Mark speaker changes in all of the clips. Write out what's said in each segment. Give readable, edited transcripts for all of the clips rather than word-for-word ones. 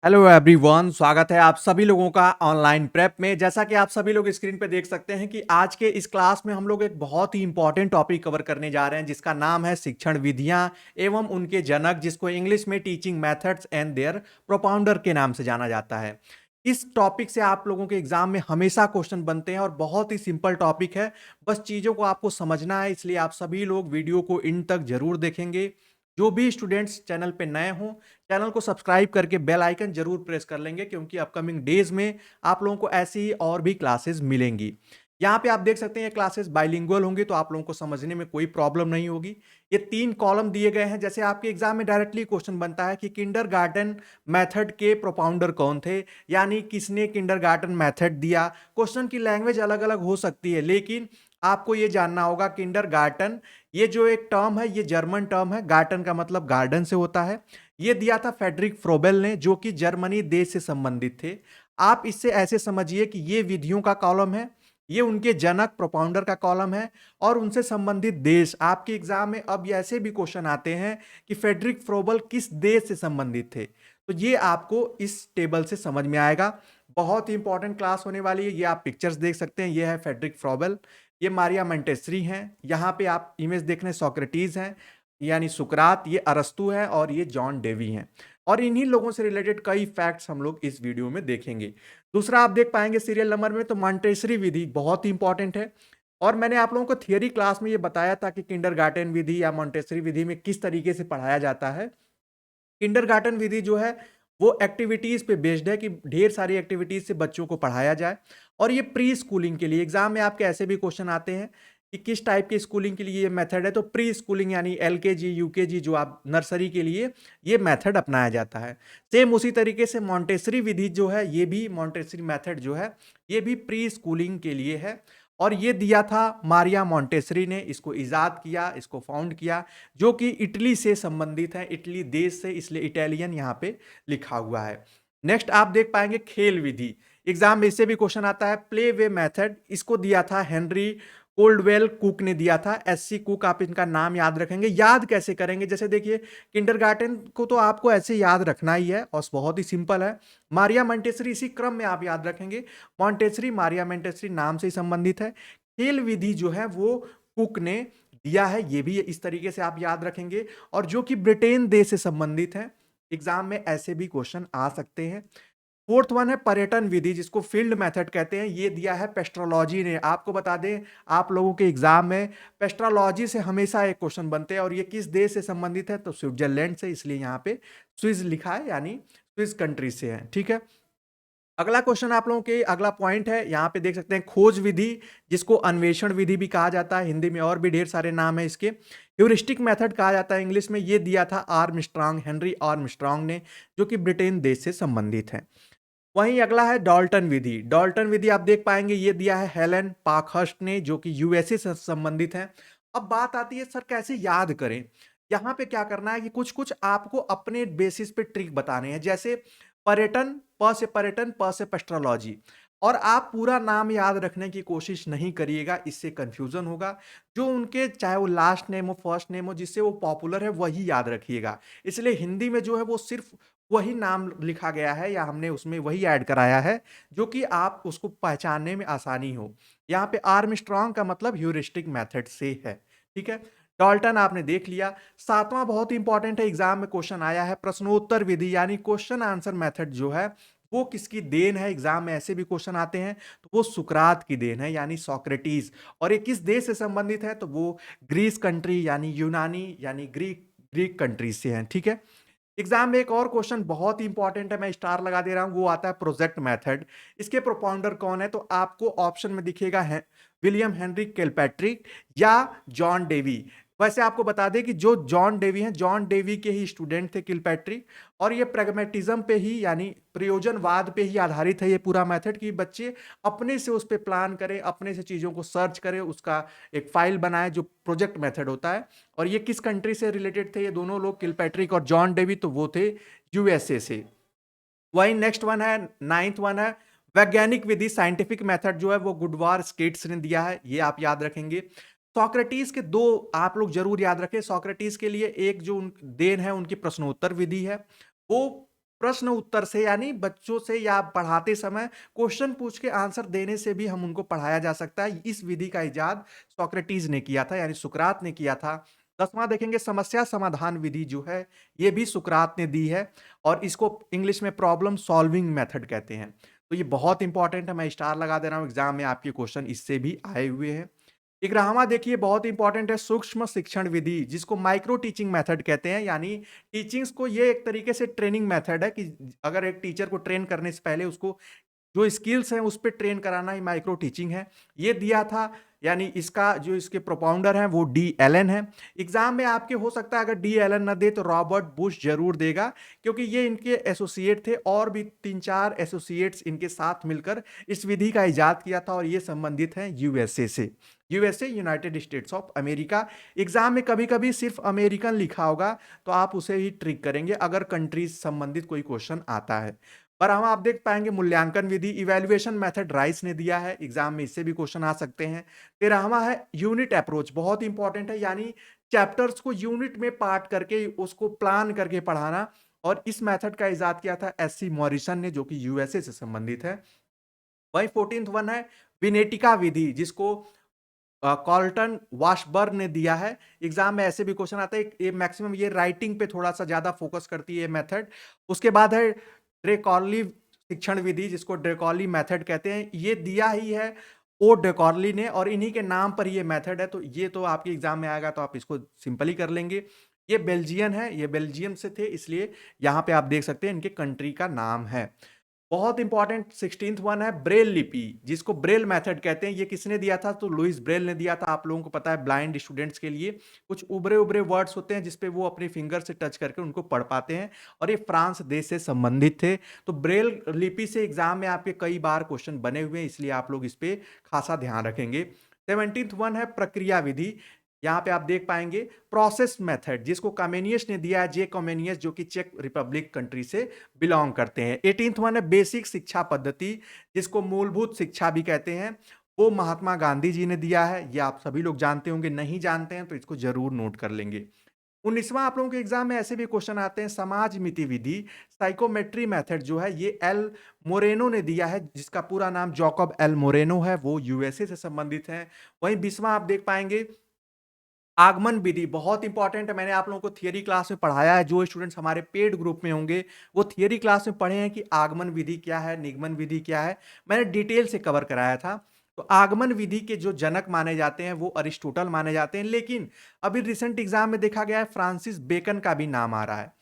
Speaker 1: Hello everyone, स्वागत है आप सभी लोगों का ऑनलाइन प्रेप में। जैसा कि आप सभी लोग स्क्रीन पे देख सकते हैं कि आज के इस क्लास में हम लोग एक बहुत ही इंपॉर्टेंट टॉपिक कवर करने जा रहे हैं, जिसका नाम है शिक्षण विधियां एवं उनके जनक, जिसको इंग्लिश में teaching methods and their propounder के नाम से जाना जाता है। इस टॉपिक से आप लोगों के एग्जाम में हमेशा क्वेश्चन बनते हैं और बहुत ही सिंपल टॉपिक है। बस चीज़ों को आपको समझना है, इसलिए आप सभी लोग वीडियो को इन तक जरूर देखेंगे। जो भी स्टूडेंट्स चैनल पे नए हों, चैनल को सब्सक्राइब करके बेल आइकन जरूर प्रेस कर लेंगे, क्योंकि अपकमिंग डेज में आप लोगों को ऐसी और भी क्लासेस मिलेंगी। यहाँ पे आप देख सकते हैं ये क्लासेस बाइलिंगुअल होंगी, तो आप लोगों को समझने में कोई प्रॉब्लम नहीं होगी। ये 3 कॉलम दिए गए हैं। जैसे आपके एग्जाम में डायरेक्टली क्वेश्चन बनता है कि किंडरगार्टन मेथड के प्रोपाउंडर कौन थे, यानी किसने किंडरगार्टन मेथड दिया। क्वेश्चन की लैंग्वेज अलग अलग हो सकती है, लेकिन आपको ये जानना होगा किंडरगार्टन, ये जो एक टर्म है ये जर्मन टर्म है। गार्टन का मतलब गार्डन से होता है। ये दिया था फेडरिक फ्रोबेल ने, जो कि जर्मनी देश से संबंधित थे। आप इससे ऐसे समझिए कि ये विधियों का कॉलम है, ये उनके जनक प्रोपाउंडर का कॉलम है, और उनसे संबंधित देश। आपके एग्जाम में अब ऐसे भी क्वेश्चन आते हैं कि फेडरिक फ्रोबेल किस देश से संबंधित थे, तो ये आपको इस टेबल से समझ में आएगा। बहुत ही इंपॉर्टेंट क्लास होने वाली है। ये आप पिक्चर्स देख सकते हैं, ये है फेडरिक फ्रोबेल, ये मारिया मोंटेसरी हैं। यहाँ पे आप इमेज देख रहे हैं, सोक्रेटिस हैं यानी सुकरात, ये अरस्तु है, और ये जॉन डेवी हैं। और इन्हीं लोगों से रिलेटेड कई फैक्ट्स हम लोग इस वीडियो में देखेंगे। दूसरा आप देख पाएंगे सीरियल नंबर में, तो मॉन्टेसरी विधि बहुत ही इंपॉर्टेंट है। और मैंने आप लोगों को थियरी क्लास में ये बताया था कि किंडरगार्टन विधि या मॉन्टेसरी विधि में किस तरीके से पढ़ाया जाता है। किंडरगार्टन विधि जो है वो एक्टिविटीज पे बेस्ड है, कि ढेर सारी एक्टिविटीज से बच्चों को पढ़ाया जाए। और ये प्री स्कूलिंग के लिए एग्जाम में आपके ऐसे भी क्वेश्चन आते हैं कि किस टाइप की स्कूलिंग के लिए ये मेथड है, तो प्री स्कूलिंग यानी एलकेजी यूकेजी, जो आप नर्सरी के लिए ये मेथड अपनाया जाता है। सेम उसी तरीके से मॉन्टेसरी विधि जो है, ये भी मॉन्टेसरी मेथड जो है ये भी प्री स्कूलिंग के लिए है। और ये दिया था मारिया मोंटेसरी ने, इसको इजाद किया, इसको फाउंड किया, जो कि इटली से संबंधित है, इटली देश से, इसलिए इटालियन यहाँ पे लिखा हुआ है। नेक्स्ट आप देख पाएंगे खेल विधि। एग्जाम में इससे भी क्वेश्चन आता है, प्ले वे मेथड, इसको दिया था हेनरी कोल्डवेल कुक ने दिया था। एससी कुक, आप इनका नाम याद रखेंगे। याद कैसे करेंगे, जैसे देखिए किंडरगार्टन को तो आपको ऐसे याद रखना ही है, और बहुत ही सिंपल है। मारिया मोंटेसरी इसी क्रम में आप याद रखेंगे। मोंटेसरी मारिया मोंटेसरी नाम से ही संबंधित है। खेल विधि जो है वो कुक ने दिया है, ये भी इस तरीके से आप याद रखेंगे, और जो कि ब्रिटेन देश से संबंधित है। एग्जाम में ऐसे भी क्वेश्चन आ सकते हैं। फोर्थ वन है पर्यटन विधि, जिसको फील्ड मेथड कहते हैं। ये दिया है पेस्ट्रोलॉजी ने। आपको बता दें, आप लोगों के एग्जाम में पेस्ट्रोलॉजी से हमेशा एक क्वेश्चन बनते हैं, और ये किस देश से संबंधित है, तो स्विट्जरलैंड से, इसलिए यहाँ पे स्विस लिखा है, यानी स्विस कंट्री से है। ठीक है। अगला क्वेश्चन आप लोगों के, अगला पॉइंट है, यहाँ पे देख सकते हैं खोज विधि, जिसको अन्वेषण विधि भी कहा जाता है। हिंदी में और भी ढेर सारे नाम है इसके। ह्यूरिस्टिक मेथड कहा जाता है इंग्लिश में। ये दिया था आर्मस्ट्रांग, हेनरी आर्मस्ट्रांग ने, जो कि ब्रिटेन देश से संबंधित है। वहीं अगला है डाल्टन विधि। डाल्टन विधि आप देख पाएंगे, ये दिया है हेलन पार्कहर्स्ट ने, जो कि यूएसए से संबंधित है। अब बात आती है सर कैसे याद करें। यहाँ पे क्या करना है कि कुछ कुछ आपको अपने बेसिस पे ट्रिक बताने हैं। जैसे पर्यटन, प से पर्यटन, प से पेस्ट्रोलॉजी। और आप पूरा नाम याद रखने की कोशिश नहीं करिएगा, इससे कंफ्यूजन होगा। जो उनके, चाहे वो लास्ट नेम हो फर्स्ट नेम हो, जिससे वो पॉपुलर है वही याद रखिएगा। इसलिए हिंदी में जो है वो सिर्फ वही नाम लिखा गया है, या हमने उसमें वही ऐड कराया है, जो कि आप उसको पहचानने में आसानी हो। यहाँ पे आर्मस्ट्रांग का मतलब ह्यूरिस्टिक मेथड से है। ठीक है। डाल्टन आपने देख लिया। सातवां बहुत इंपॉर्टेंट है, एग्जाम में क्वेश्चन आया है, प्रश्नोत्तर विधि यानी क्वेश्चन आंसर मेथड जो है वो किसकी देन है। एग्जाम में ऐसे भी क्वेश्चन आते हैं, तो वो सुकरात की देन है, यानी सोक्रेटिस। और ये किस देश से संबंधित है, तो वो ग्रीस कंट्री यानी यूनानी यानी ग्रीक ग्रीक कंट्री से है। ठीक है। एग्जाम में एक और क्वेश्चन बहुत ही इंपॉर्टेंट है, मैं स्टार लगा दे रहा हूं, वो आता है प्रोजेक्ट मेथड। इसके प्रोपाउंडर कौन है, तो आपको ऑप्शन में दिखेगा है विलियम हेनरी किलपैट्रिक या जॉन डेवी। वैसे आपको बता दें कि जो जॉन डेवी हैं, जॉन डेवी के ही स्टूडेंट थे किलपैट्रिक। और ये प्रैग्मेटिज्म पे ही यानी प्रयोजनवाद पे ही आधारित है ये पूरा मेथड, कि बच्चे अपने से उस पर प्लान करें, अपने से चीजों को सर्च करें, उसका एक फाइल बनाए, जो प्रोजेक्ट मेथड होता है। और ये किस कंट्री से रिलेटेड थे ये दोनों लोग, किलपैट्रिक और जॉन डेवी, तो वो थे यूएसए से। वही नेक्स्ट वन है, नाइन्थ वन है वैज्ञानिक विधि, साइंटिफिक मेथड जो है वो गुडवार स्केट्स ने दिया है, ये आप याद रखेंगे। सोक्रेटिस के दो आप लोग जरूर याद रखें। सोक्रेटिस के लिए एक जो देन है उनकी प्रश्नोत्तर विधि है, वो प्रश्न उत्तर से, यानी बच्चों से या पढ़ाते समय क्वेश्चन पूछ के आंसर देने से भी हम उनको पढ़ाया जा सकता है। इस विधि का इजाद सोक्रेटिस ने किया था, यानी सुकरात ने किया था। 10वां देखेंगे, समस्या समाधान विधि जो है ये भी सुकरात ने दी है और इसको इंग्लिश में प्रॉब्लम सॉल्विंग मेथड कहते हैं। तो ये बहुत इंपॉर्टेंट है, मैं स्टार लगा दे रहा हूँ, एग्जाम में आपके क्वेश्चन इससे भी आए हुए हैं। 11वां देखिए बहुत इंपॉर्टेंट है, सूक्ष्म शिक्षण विधि, जिसको माइक्रो टीचिंग मेथड कहते हैं। यानी टीचिंग्स को ये एक तरीके से ट्रेनिंग मेथड है कि अगर एक टीचर को ट्रेन करने से पहले उसको जो स्किल्स हैं उस पे ट्रेन कराना ही माइक्रो टीचिंग है। ये दिया था, यानी इसका जो इसके प्रोपाउंडर हैं वो डी एलन है। एग्जाम में आपके हो सकता है अगर डी एलन ना दे तो रॉबर्ट बुश जरूर देगा, क्योंकि ये इनके एसोसिएट थे और भी 3-4 एसोसिएट्स इनके साथ मिलकर इस विधि का इजाद किया था और ये संबंधित हैं यूएसए से। USA, United states of America. Exam में कभी कभी सिर्फ अमेरिकन लिखा होगा तो आप उसे ही ट्रिक करेंगे अगर कंट्रीज संबंधित कोई क्वेश्चन आता है। पर हम आप देख पाएंगे मूल्यांकन विधि, इवैल्यूएशन मेथड राइस ने दिया है, एग्जाम में इससे भी क्वेश्चन आ सकते हैं। 13वां है यूनिट अप्रोच, बहुत इंपॉर्टेंट है, यानी चैप्टर्स को यूनिट में पार्ट करके उसको प्लान करके पढ़ाना, और इस मेथड का इजाद किया था एससी मॉरिसन ने, जो कि यूएसए से संबंधित है। वही 14th वन है विनेटिका विधि, जिसको कॉल्टन वॉशबर्न ने दिया है। एग्जाम में ऐसे भी क्वेश्चन आता है, ये मैक्सिमम ये राइटिंग पे थोड़ा सा ज्यादा फोकस करती है मेथड। उसके बाद है ड्रेकॉर्ली शिक्षण विधि, जिसको ड्रेकॉर्ली मेथड कहते हैं, ये दिया ही है ओ ड्रेकॉर्ली ने और इन्हीं के नाम पर ये मेथड है, तो ये तो आपके एग्जाम में आएगा तो आप इसको सिंपल ही कर लेंगे। ये बेल्जियन है, ये बेल्जियम से थे, इसलिए यहां पे आप देख सकते हैं इनके कंट्री का नाम है। बहुत इंपॉर्टेंट 16th वन है ब्रेल लिपि, जिसको ब्रेल मेथड कहते हैं। ये किसने दिया था? तो लुइस ब्रेल ने दिया था। आप लोगों को पता है ब्लाइंड स्टूडेंट्स के लिए कुछ उभरे उभरे वर्ड्स होते हैं जिसपे वो अपने फिंगर से टच करके उनको पढ़ पाते हैं, और ये फ्रांस देश से संबंधित थे। तो ब्रेल लिपि से एग्जाम में आपके कई बार क्वेश्चन बने हुए हैं, इसलिए आप लोग इस पे खासा ध्यान रखेंगे। 17th वन है प्रक्रिया विधि। यहाँ पे आप देख पाएंगे प्रोसेस मेथड, जिसको कमेनियस ने दिया है, जे कमेनियस, जो कि चेक रिपब्लिक कंट्री से बिलोंग करते हैं। 18th वन है बेसिक शिक्षा पद्धति, जिसको मूलभूत शिक्षा भी कहते हैं, वो महात्मा गांधी जी ने दिया है। ये आप सभी लोग जानते होंगे, नहीं जानते हैं तो इसको जरूर नोट कर लेंगे। 19वां आप लोगों के एग्जाम में ऐसे भी क्वेश्चन आते हैं, समाज मिति विधि, साइकोमेट्री मेथड जो है ये एल मोरेनो ने दिया है, जिसका पूरा नाम जॉकब एल मोरेनो है, वो यूएसए से संबंधित है। वहीं 20वां आप देख पाएंगे आगमन विधि, बहुत इंपॉर्टेंट है, मैंने आप लोगों को थियरी क्लास में पढ़ाया है। जो स्टूडेंट्स हमारे पेड ग्रुप में होंगे वो थियरी क्लास में पढ़े हैं कि आगमन विधि क्या है, निगमन विधि क्या है, मैंने डिटेल से कवर कराया था। तो आगमन विधि के जो जनक माने जाते हैं वो अरिस्टोटल माने जाते हैं, लेकिन अभी रिसेंट एग्जाम में देखा गया है फ्रांसिस बेकन का भी नाम आ रहा है।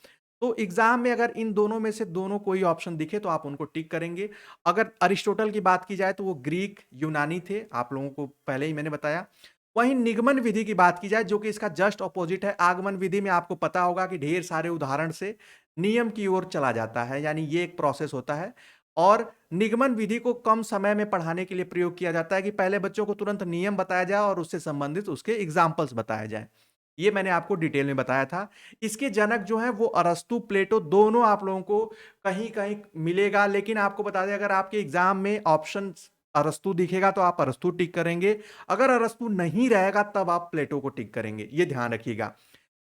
Speaker 1: तो एग्जाम में अगर इन दोनों में से दोनों कोई ऑप्शन दिखे तो आप उनको टिक करेंगे। अगर अरिस्टोटल की बात की जाए तो वो ग्रीक यूनानी थे, आप लोगों को पहले ही मैंने बताया। वहीं निगमन विधि की बात की जाए, जो कि इसका जस्ट ऑपोजिट है, आगमन विधि में आपको पता होगा कि ढेर सारे उदाहरण से नियम की ओर चला जाता है, यानी ये एक प्रोसेस होता है। और निगमन विधि को कम समय में पढ़ाने के लिए प्रयोग किया जाता है कि पहले बच्चों को तुरंत नियम बताया जाए और उससे संबंधित उसके एग्जाम्पल्स बताया जाए। ये मैंने आपको डिटेल में बताया था। इसके जनक जो हैं वो अरस्तु, प्लेटो, दोनों आप लोगों को कहीं कहीं मिलेगा, लेकिन आपको बता दें अगर आपके एग्जाम में ऑप्शन अरस्तु दिखेगा तो आप अरस्तु टिक करेंगे, अगर अरस्तु नहीं रहेगा तब आप प्लेटो को टिक करेंगे, ये ध्यान रखिएगा।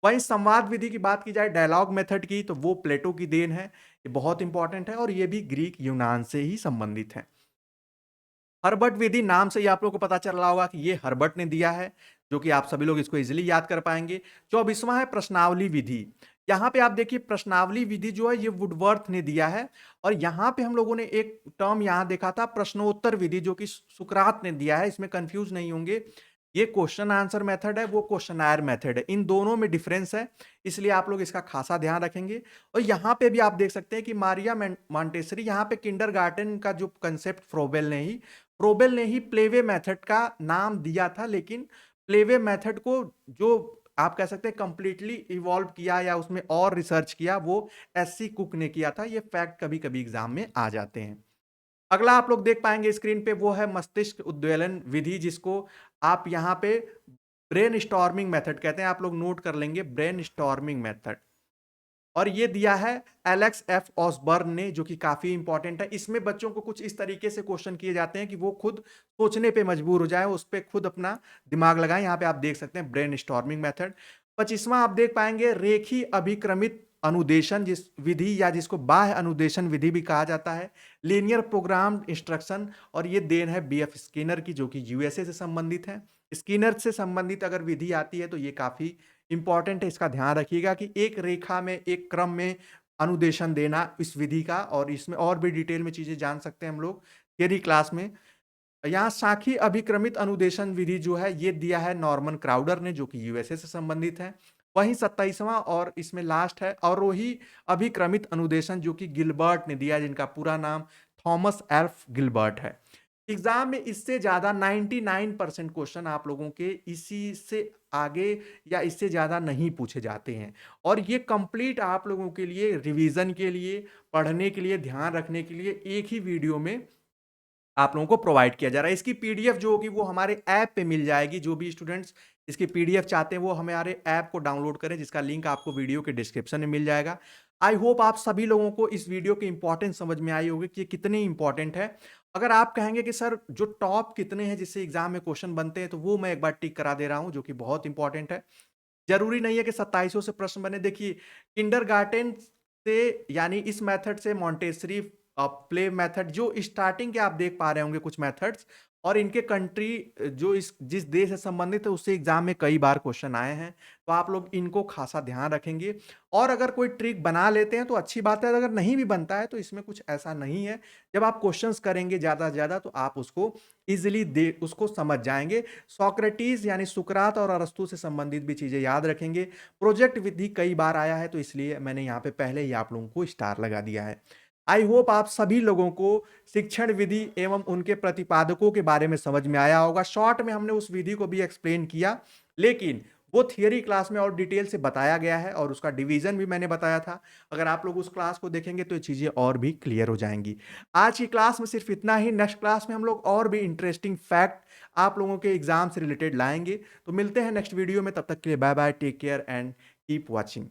Speaker 1: वहीं संवाद विधि की बात की जाए, डायलॉग मेथड की, तो वो प्लेटो की देन है, ये बहुत इंपॉर्टेंट है और ये भी ग्रीक यूनान से ही संबंधित है। हर्बर्ट विधि, नाम से ही आप लोगों को पता चल रहा होगा कि ये हर्बर्ट ने दिया है, जो कि आप सभी लोग इसको इजीली याद कर पाएंगे। 24वां है प्रश्नावली विधि। यहाँ पे आप देखिए प्रश्नावली विधि जो है ये वुडवर्थ ने दिया है, और यहाँ पे हम लोगों ने एक टर्म यहाँ देखा था प्रश्नोत्तर विधि, जो कि सुकरात ने दिया है। इसमें कंफ्यूज नहीं होंगे, ये क्वेश्चन आंसर मेथड है, वो क्वेश्चनायर मेथड है, इन दोनों में डिफरेंस है, इसलिए आप लोग इसका खासा ध्यान रखेंगे। और यहाँ पे भी आप देख सकते हैं कि मारिया मॉन्टेसरी, यहाँ पे किंडरगार्टन का जो कंसेप्ट फ्रोबेल ने ही प्लेवे मेथड का नाम दिया था, लेकिन प्लेवे मेथड को जो आप कह सकते हैं कंप्लीटली इवॉल्व किया या उसमें और रिसर्च किया, वो एससी कुक ने किया था। ये फैक्ट कभी कभी एग्जाम में आ जाते हैं। अगला आप लोग देख पाएंगे स्क्रीन पे, वो है मस्तिष्क उद्वेलन विधि, जिसको आप यहाँ पे ब्रेन स्टॉर्मिंग मेथड कहते हैं। आप लोग नोट कर लेंगे ब्रेन स्टॉर्मिंग मेथड, और ये दिया है एलेक्स एफ ऑसबर्न ने, जो कि काफी इंपॉर्टेंट है। इसमें बच्चों को कुछ इस तरीके से क्वेश्चन किए जाते हैं कि वो खुद सोचने पे मजबूर हो जाए, उस पर खुद अपना दिमाग लगाएं। यहाँ पे आप देख सकते हैं ब्रेन स्टॉर्मिंग मेथड। 25वां आप देख पाएंगे रेखी अभिक्रमित अनुदेशन जिस विधि या जिसको बाह्य अनुदेशन विधि भी कहा जाता है, लीनियर प्रोग्राम इंस्ट्रक्शन, और ये देन है बीएफ स्किनर की जो कि यूएसए से संबंधित है। स्किनर से संबंधित अगर विधि आती है तो ये काफी इंपॉर्टेंट है, इसका ध्यान रखिएगा कि एक रेखा में एक क्रम में अनुदेशन देना इस विधि का, और इसमें और भी डिटेल में चीजें जान सकते हैं हम लोग थियरी क्लास में। यहाँ सांख्यिक अभिक्रमित अनुदेशन विधि जो है ये दिया है नॉर्मन क्राउडर ने जो कि यूएसए से संबंधित है। वहीं 27वां और इसमें लास्ट है अवरोही अभिक्रमित अनुदेशन जो कि गिलबर्ट ने दिया है, जिनका पूरा नाम थॉमस एल्फ गिलबर्ट है। एग्जाम में इससे ज्यादा 99% क्वेश्चन आप लोगों के इसी से आगे या इससे ज्यादा नहीं पूछे जाते हैं, और ये कंप्लीट आप लोगों के लिए रिवीजन के लिए, पढ़ने के लिए, ध्यान रखने के लिए एक ही वीडियो में आप लोगों को प्रोवाइड किया जा रहा है। इसकी पीडीएफ जो होगी वो हमारे ऐप पे मिल जाएगी। जो भी स्टूडेंट्स इसकी पीडीएफ चाहते हैं वो हमारे ऐप को डाउनलोड करें, जिसका लिंक आपको वीडियो के डिस्क्रिप्शन में मिल जाएगा। आई होप आप सभी लोगों को इस वीडियो की इंपॉर्टेंस समझ में आई होगी कि ये कितने इंपॉर्टेंट है। अगर आप कहेंगे कि सर जो टॉप कितने हैं जिससे एग्जाम में क्वेश्चन बनते हैं, तो वो मैं एक बार टिक करा दे रहा हूं, जो कि बहुत इंपॉर्टेंट है। जरूरी नहीं है कि 2700 से प्रश्न बने। देखिए, किंडरगार्टन से यानी इस मेथड से मॉन्टेसरी प्ले मेथड, जो स्टार्टिंग के आप देख पा रहे होंगे कुछ मेथड्स, और इनके कंट्री जो इस जिस देश से संबंधित है उससे एग्जाम में कई बार क्वेश्चन आए हैं, तो आप लोग इनको खासा ध्यान रखेंगे। और अगर कोई ट्रिक बना लेते हैं तो अच्छी बात है, अगर नहीं भी बनता है तो इसमें कुछ ऐसा नहीं है। जब आप क्वेश्चंस करेंगे ज्यादा से ज्यादा तो आप उसको इजिली दे उसको समझ जाएंगे। सोक्रेटिस यानी सुकरात और अरस्तु से संबंधित भी चीजें याद रखेंगे। प्रोजेक्ट विधि कई बार आया है तो इसलिए मैंने यहाँ पे पहले ही आप लोगों को स्टार लगा दिया है। आई होप आप सभी लोगों को शिक्षण विधि एवं उनके प्रतिपादकों के बारे में समझ में आया होगा। शॉर्ट में हमने उस विधि को भी एक्सप्लेन किया, लेकिन वो थियरी क्लास में और डिटेल से बताया गया है, और उसका डिवीजन भी मैंने बताया था। अगर आप लोग उस क्लास को देखेंगे तो ये चीजें और भी क्लियर हो जाएंगी। आज की क्लास में सिर्फ इतना ही। नेक्स्ट क्लास में हम लोग और भी इंटरेस्टिंग फैक्ट आप लोगों के एग्जाम से रिलेटेड लाएंगे। तो मिलते हैं नेक्स्ट वीडियो में, तब तक के लिए bye bye, take care and keep watching.